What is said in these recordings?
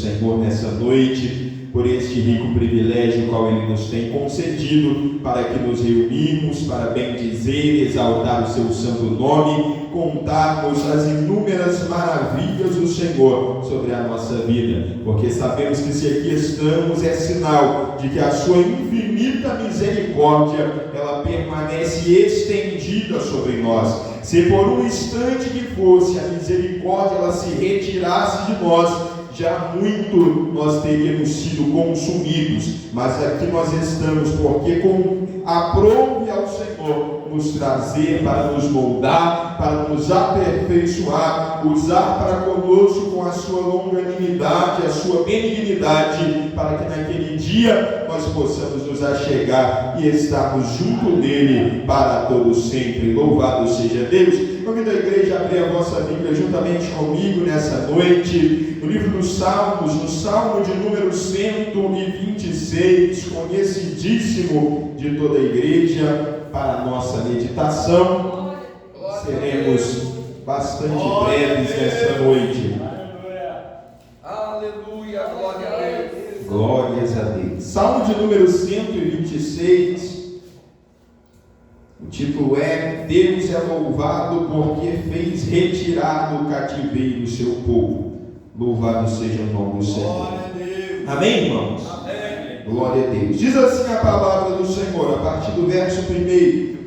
Senhor nessa noite, por este rico privilégio qual Ele nos tem concedido, para que nos reunimos, para bendizer, exaltar o seu santo nome, contarmos as inúmeras maravilhas do Senhor sobre a nossa vida, porque sabemos que se aqui estamos é sinal de que a sua infinita misericórdia, ela permanece estendida sobre nós. Se por um instante que fosse a misericórdia ela se retirasse de nós, já muito nós teríamos sido consumidos, mas aqui nós estamos porque aprove ao Senhor nos trazer para nos moldar, para nos aperfeiçoar, usar para conosco com a sua longanimidade, a sua benignidade, para que naquele dia nós possamos nos achegar e estarmos junto dele para todo sempre. Louvado seja Deus. Convido a igreja a abrir a vossa Bíblia juntamente comigo nessa noite, no livro dos Salmos, no Salmo de número 126, conhecidíssimo de toda a igreja, para a nossa meditação. Seremos bastante breves nessa noite. Aleluia, glória a Deus. Glórias a Deus. Salmo de número 126. O título é: Deus é louvado porque fez retirar do cativeiro o seu povo. Louvado seja o nome do Senhor. Amém, irmãos? Amém. Glória a Deus. Diz assim a palavra do Senhor, a partir do verso 1.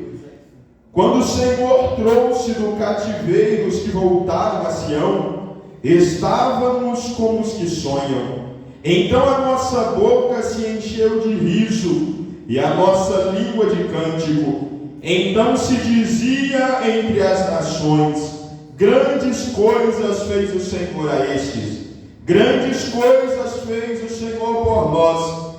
Quando o Senhor trouxe do cativeiro os que voltaram a Sião, estávamos como os que sonham. Então a nossa boca se encheu de riso e a nossa língua de cântico. Então se dizia entre as nações: grandes coisas fez o Senhor a estes. Grandes coisas fez o Senhor por nós,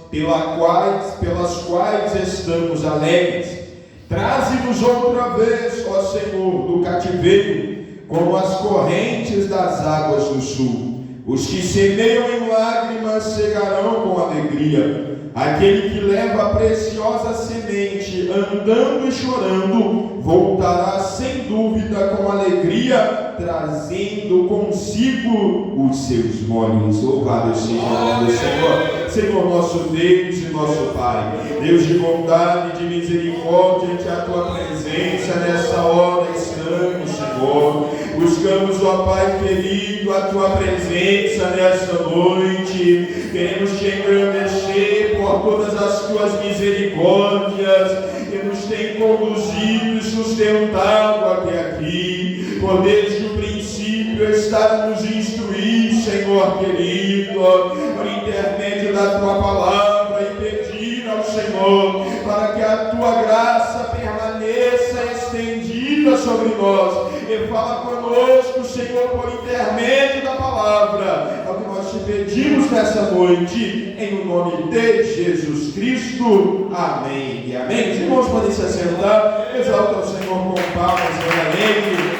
pelas quais estamos alegres. Traze-nos outra vez, ó Senhor, do cativeiro, como as correntes das águas do sul. Os que semeiam em lágrimas cegarão com alegria. Aquele que leva a preciosa semente, andando e chorando, voltará sem dúvida com alegria, trazendo consigo os seus molhos. Louvado seja o nome do Senhor. Senhor nosso Deus e nosso Pai, Deus de bondade e de misericórdia, ante a tua presença nessa hora estamos, Senhor. Buscamos, ó Pai querido, a tua presença nesta noite. Queremos te engrandecer por todas as tuas misericórdias que nos tem conduzido e sustentado até aqui. Por desde o princípio estar a nos instruir, Senhor querido, por intermédio da tua palavra, e pedir ao Senhor para que a tua graça permaneça estendida sobre nós. E fala conosco, Senhor, por intermédio da palavra. É o que nós te pedimos nessa noite, em o nome de Jesus Cristo. Amém e amém. Os irmãos podem se assentar. Exalta o Senhor com palmas e amém.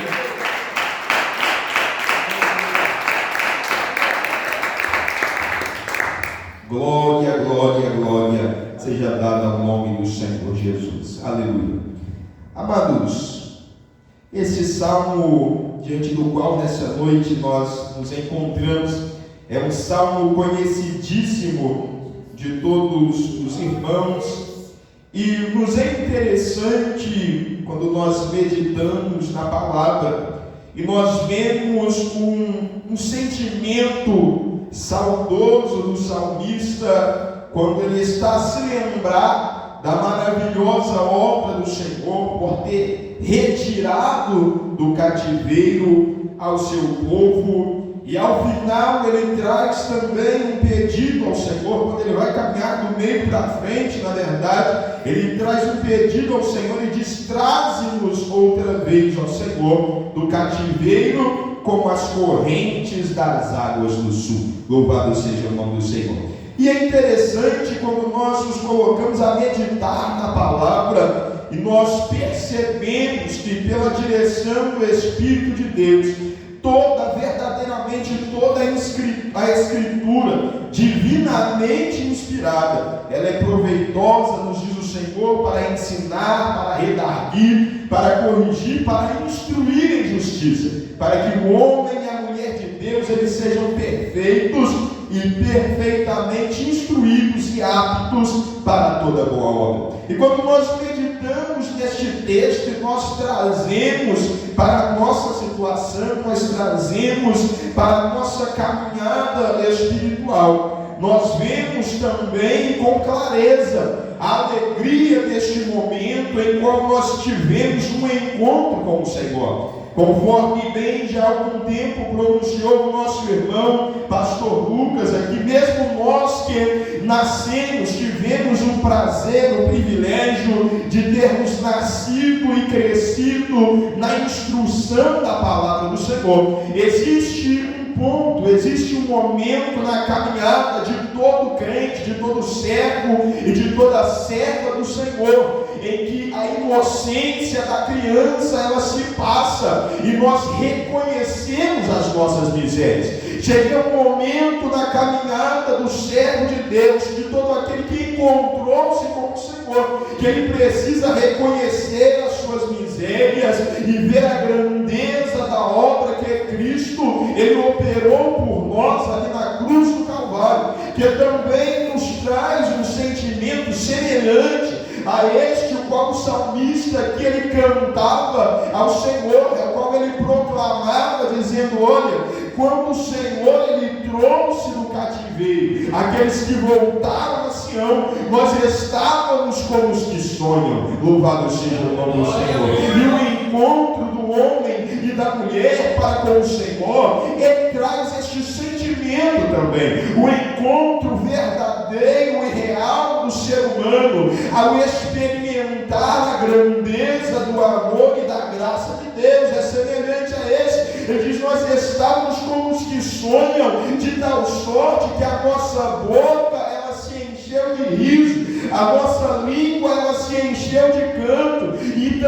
Glória, glória, glória seja dada ao nome do Senhor Jesus. Aleluia. Amados, esse salmo diante do qual nessa noite nós nos encontramos é um salmo conhecidíssimo de todos os irmãos, e nos é interessante quando nós meditamos na palavra e nós vemos um sentimento saudoso do salmista quando ele está a se lembrar da maravilhosa obra do Senhor por ter retirado do cativeiro ao seu povo. E ao final ele traz também um pedido ao Senhor, quando ele vai caminhar do meio para frente, na verdade, ele traz um pedido ao Senhor e diz: traze-nos outra vez, ó Senhor, do cativeiro como as correntes das águas do sul. Louvado seja o nome do Senhor. E é interessante quando nós nos colocamos a meditar na palavra e nós percebemos que pela direção do Espírito de Deus, verdadeiramente toda a Escritura, divinamente inspirada, ela é proveitosa, nos diz o Senhor, para ensinar, para redarguir, para corrigir, para instruir em justiça, para que o homem e a mulher de Deus eles sejam perfeitos, e perfeitamente instruídos e aptos para toda boa obra. E quando nós meditamos neste texto, nós trazemos para a nossa situação, nós trazemos para a nossa caminhada espiritual, nós vemos também com clareza a alegria deste momento em qual nós tivemos um encontro com o Senhor. Conforme bem já há algum tempo pronunciou o nosso irmão pastor Lucas aqui, mesmo nós que nascemos, tivemos o prazer, o privilégio de termos nascido e crescido na instrução da palavra do Senhor, existe um momento na caminhada de todo crente, de todo servo e de toda serva do Senhor, em que a inocência da criança ela se passa e nós reconhecemos as nossas misérias. Chega um momento na caminhada do servo de Deus, de todo aquele que encontrou-se com o Senhor, que ele precisa reconhecer as suas misérias e ver a grandeza da obra que é Cristo, ele operou por nós ali na cruz do Calvário, que também nos traz um sentimento semelhante a este, o qual o salmista que ele cantava ao Senhor, ao qual ele proclamava, dizendo: olha, quando o Senhor ele trouxe do cativeiro aqueles que voltaram a Sião, nós estávamos como os que sonham. Louvado seja o nome do Senhor. E o encontro do homem e da mulher para com o Senhor, ele traz este sentimento também, o encontro verdadeiro e real do ser humano, ao experimentar a grandeza do amor e da graça de Deus, é semelhante a esse. Ele diz: nós estávamos como os que sonham, de tal sorte que a nossa boca ela se encheu de riso, a nossa língua ela se encheu de canto, e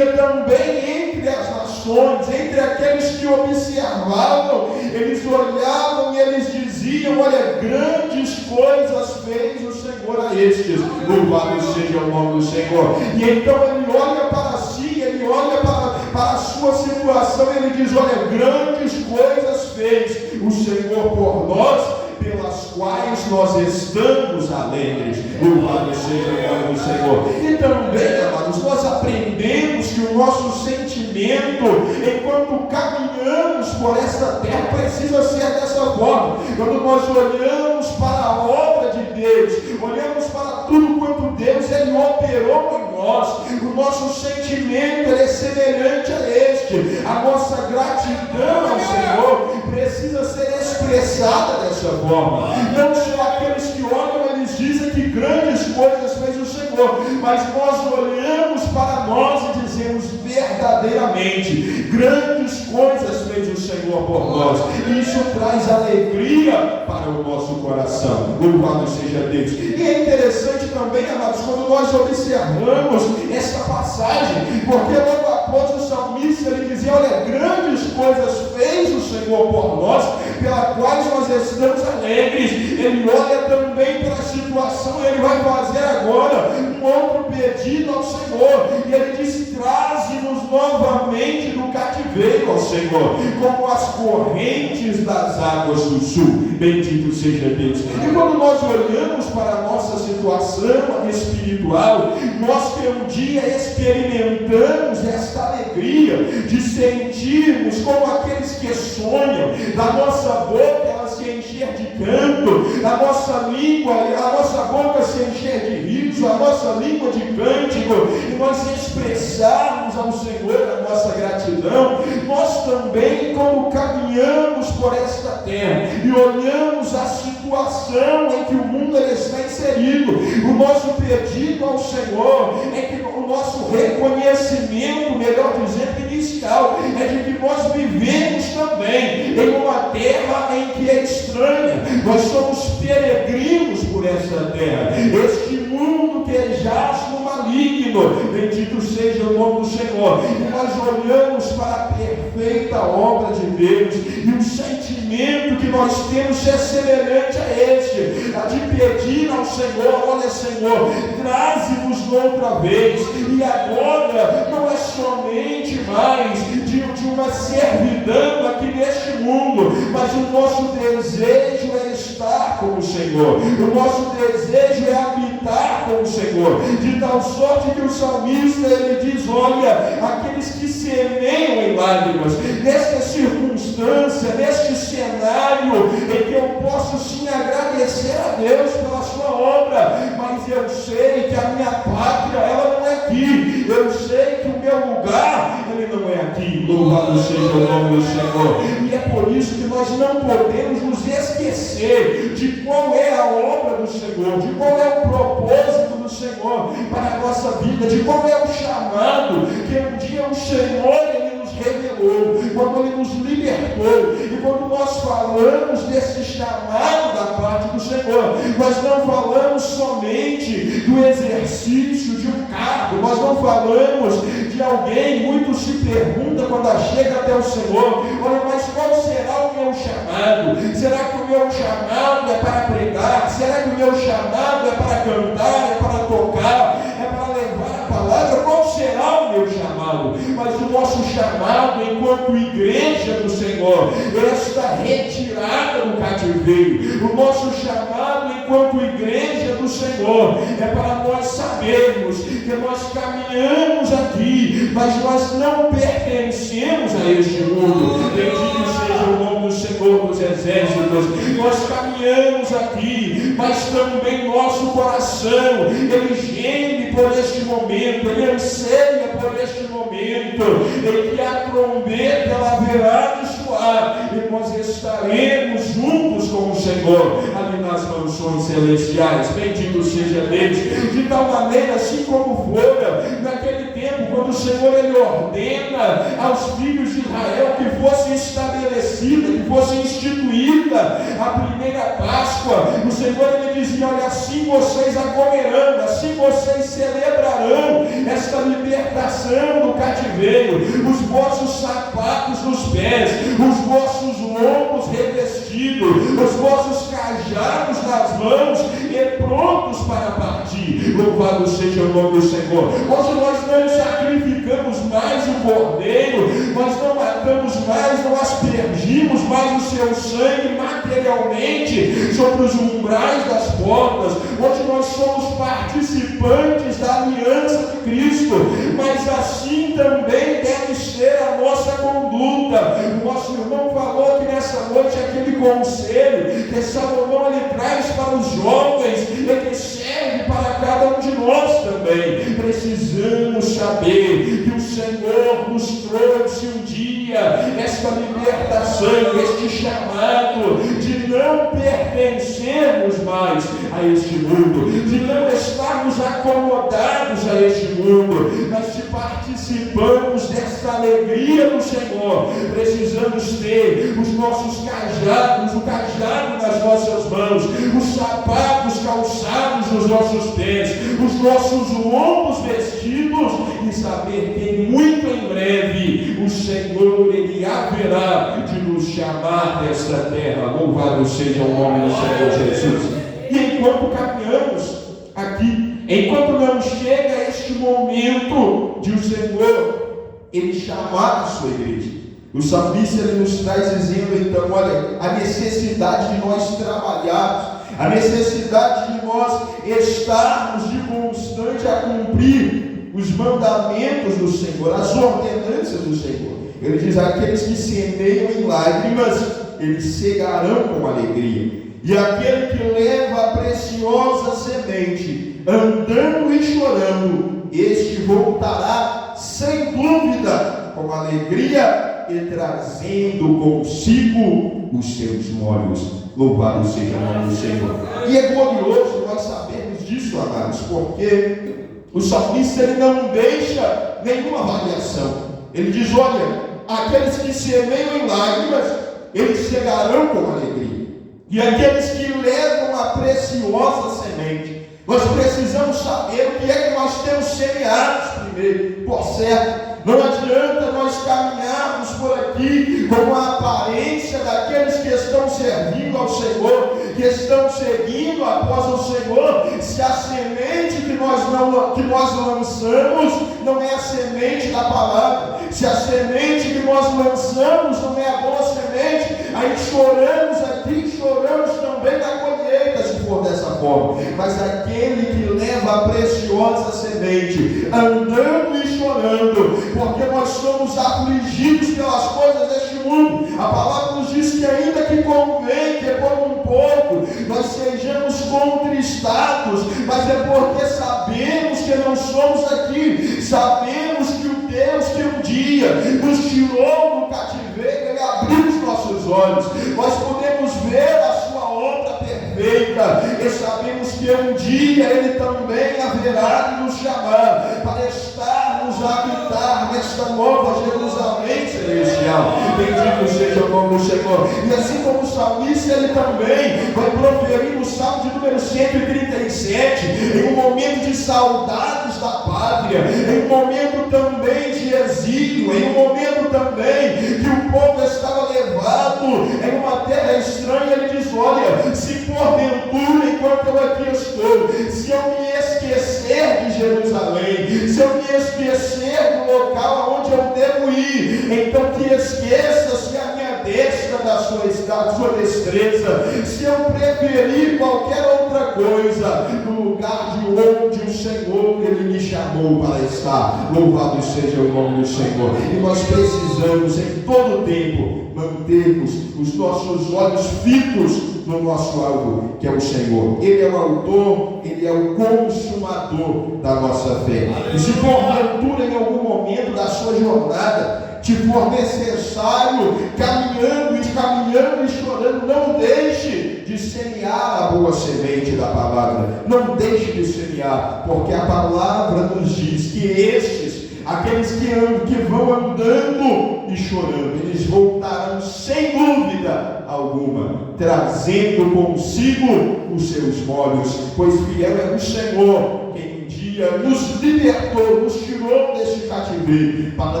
também entre as nações, entre aqueles que observavam, eles olhavam e eles diziam: olha, grandes coisas fez o Senhor a estes, louvado seja o nome do Senhor. E então ele olha para si, ele olha para a sua situação, ele diz: olha, grandes coisas fez o Senhor por nós, pelas quais nós estamos alegres. Louvado seja o nome do Senhor. E também, amados, nós aprendemos que o nosso sentimento, enquanto caminhamos por esta terra, precisa ser dessa forma. Quando nós olhamos para a obra de Deus, olhamos para tudo quanto Deus ele operou em nós, o nosso sentimento ele é semelhante a este. A nossa gratidão ao Senhor precisa ser expressada dessa forma. Não só aqueles que olham, eles dizem que grandes coisas fez o Senhor, mas nós olhamos para nós e dizemos verdadeiramente: grandes coisas fez o Senhor por nós. E isso traz alegria para o nosso coração. Louvado seja Deus. E é interessante também, amados, quando nós observamos esta passagem, porque logo após o salmista ele dizia: olha, grandes coisas fez o Senhor por nós, pelas quais nós estamos alegres. Ele olha também para a situação, ele vai fazer agora um outro pedido ao Senhor, e ele diz: traze-nos novamente do cativeiro ao Senhor, como as correntes das águas do sul. Bendito seja Deus. E quando nós olhamos para a nossa situação espiritual, nós que um dia experimentamos esta alegria de sentirmos como aqueles que sonham, da nossa boca ela se encher de canto, da nossa língua, a nossa boca se encher de riso, a nossa língua de cântico, e nós expressarmos ao Senhor a nossa gratidão. Nós também, como caminhamos por esta terra e olhamos a situação em que o mundo está inserido, o nosso pedido ao Senhor é que o nosso reconhecimento, melhor dizendo, inicial, é de que nós vivemos também em uma terra em que é estranha. Nós somos peregrinos por esta terra. Este mundo que jaz no maligno, bendito seja o nome do Senhor. E nós olhamos para a perfeita obra de Deus, e o sentimento sentimento que nós temos é semelhante a este, a de pedir ao Senhor: olha, Senhor, traze-nos outra vez. E agora não é somente mais de uma servidão aqui neste mundo, mas o nosso desejo é estar com o Senhor, o nosso desejo é habitar com o Senhor, de tal sorte que o salmista ele diz: olha, aqueles que semeiam em lágrimas, nesta circunstância, neste cenário em que eu posso sim agradecer a Deus pela sua obra, mas eu sei que a minha pátria ela não é aqui, eu sei que o meu lugar ele não é aqui. Louvado seja o nome do Senhor. E é por isso que nós não podemos nos esquecer de qual é a obra do Senhor, de qual é o propósito do Senhor para a nossa vida, de qual é o chamado que um dia o Senhor ele nos revelou, quando ele nos libertou. E quando nós falamos desse chamado da parte do Senhor, nós não falamos somente do exercício de um cargo, nós não falamos de alguém. Muito se pergunta quando chega até o Senhor: olha, mas qual será o meu chamado? Será que o meu chamado é para pregar? Será que o meu chamado é para cantar, é para tocar, é para levar a palavra? Qual será o meu chamado? Mas o nosso chamado enquanto igreja do Senhor é esta retirada do cativeiro. O nosso chamado enquanto igreja do Senhor é para nós sabermos que nós caminhamos aqui, mas nós não pertencemos a este mundo. Bendito seja o nome do Senhor dos Exércitos. Nós caminhamos aqui, mas também nosso coração ele geme por este momento, ele anseia por este momento em que a trombeta ela haverá de soar e nós estaremos juntos com o Senhor ali nas mansões celestiais. Bendito seja Deus. De tal maneira, assim como fora naquele tempo, quando o Senhor ele ordena aos filhos de Israel que fosse estabelecida, que fosse instituída a primeira Páscoa, o Senhor ele dizia: olha, assim vocês a comerão, assim vocês celebrarão esta libertação do cativeiro, os vossos sapatos nos pés, os vossos lombos revestidos, os vossos cajados nas mãos e prontos para partir. Louvado seja o nome do Senhor. Hoje nós não sacrificamos mais o cordeiro, nós não matamos mais, não aspergimos mais o seu sangue materialmente sobre os umbrais das portas. Hoje nós somos participantes da aliança de Cristo, mas assim também deve ser a nossa conduta. O nosso irmão falou que nessa noite aquele conselho que Salomão ele traz para os jovens e que serve para cada um de nós também. Precisamos saber que o Senhor nos trouxe um dia esta libertação, este chamado de não pertencermos mais a este mundo, de não estarmos acomodados a este mundo, mas de participamos desta alegria do Senhor. Precisamos ter os nossos cajados, o cajado nas nossas mãos, os sapatos calçados nos nossos pés, os nossos lombos vestidos e saber que muito em breve o Senhor ele haverá de nos chamar desta terra. Louvado seja o nome do Senhor Jesus. E enquanto caminhamos aqui, enquanto não chega este momento de o Senhor ele chamar a sua igreja, o salmista ele nos traz dizendo então: olha, a necessidade de nós trabalharmos, a necessidade de nós estarmos de constante a cumprir os mandamentos do Senhor, as ordenanças do Senhor. Ele diz: aqueles que semeiam em lágrimas, eles cegarão com alegria. E aquele que leva a preciosa semente, andando e chorando, este voltará sem dúvida com alegria e trazendo consigo os seus molhos. Louvado seja o nome do Senhor. E é glorioso nós sabermos disso, amados, porque o salmista ele não deixa nenhuma variação. Ele diz: olha, aqueles que semeiam em lágrimas, eles chegarão com alegria. E aqueles que levam a preciosa semente, nós precisamos saber o que é que nós temos semeado primeiro. Por certo, Não adianta nós caminharmos por aqui com a aparência daqueles que estão servindo ao Senhor, que estão seguindo após o Senhor, se a semente que nós lançamos não é a semente da palavra, se a semente que nós lançamos não é a boa semente, aí choramos aqui, choramos também na colheita, se for dessa forma. Mas aquele que leva a preciosa semente, andando e chorando, porque nós somos afligidos pelas coisas deste mundo. A palavra nos diz que ainda que convém que por um pouco nós sejamos contristados, mas é porque sabemos que não somos aqui, sabemos que o Deus que um dia nos tirou do cativeiro, Ele abriu os nossos olhos, nós podemos ver a sua obra perfeita, e sabemos que um dia Ele também haverá de nos chamar para estarmos a habitar nesta nova Jerusalém celestial. Bendito seja o nome do Senhor. E assim como o salmista, ele também vai proferir no Salmo de número 137, em um momento de saudades da pátria, em um momento também de exílio, em um momento também que o povo estava levado em uma terra estranha. Ele diz: olha, se porventura, enquanto eu aqui estou, se eu me esquecer de Jerusalém, se eu me esquecer do local aonde eu devo ir, então que esqueça-se a minha destra da sua destreza, se eu preferir qualquer outra coisa no lugar de onde o Senhor Ele me chamou para estar. Louvado seja o nome do Senhor. E nós precisamos em todo tempo mantermos os nossos olhos fitos no nosso alvo, que é o Senhor. Ele é o autor, Ele é o consumador da nossa fé. E se porventura em algum momento da sua jornada te for necessário, caminhando e chorando, não deixe de semear a boa semente da palavra. Não deixe de semear, porque a palavra nos diz que estes, aqueles que vão andando e chorando, eles voltarão sem dúvida alguma, trazendo consigo os seus molhos, pois fiel é o Senhor, quem um dia nos libertou, nos tirou deste cativeiro, para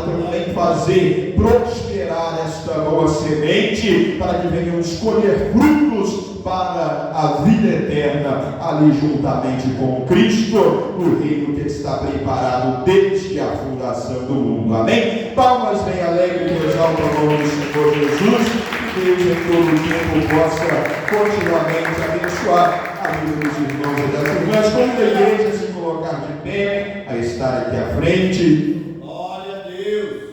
também fazer prosperar esta boa semente, para que venhamos colher frutos para a vida eterna, ali juntamente com Cristo, no reino que está preparado desde a fundação do mundo. Amém? Palmas bem alegres que exaltam o nome do Senhor Jesus. Deus em todo o tempo possa continuamente abençoar a vida dos irmãos e das irmãs. Como a igreja se colocar de pé, a estar aqui à frente. Glória a Deus.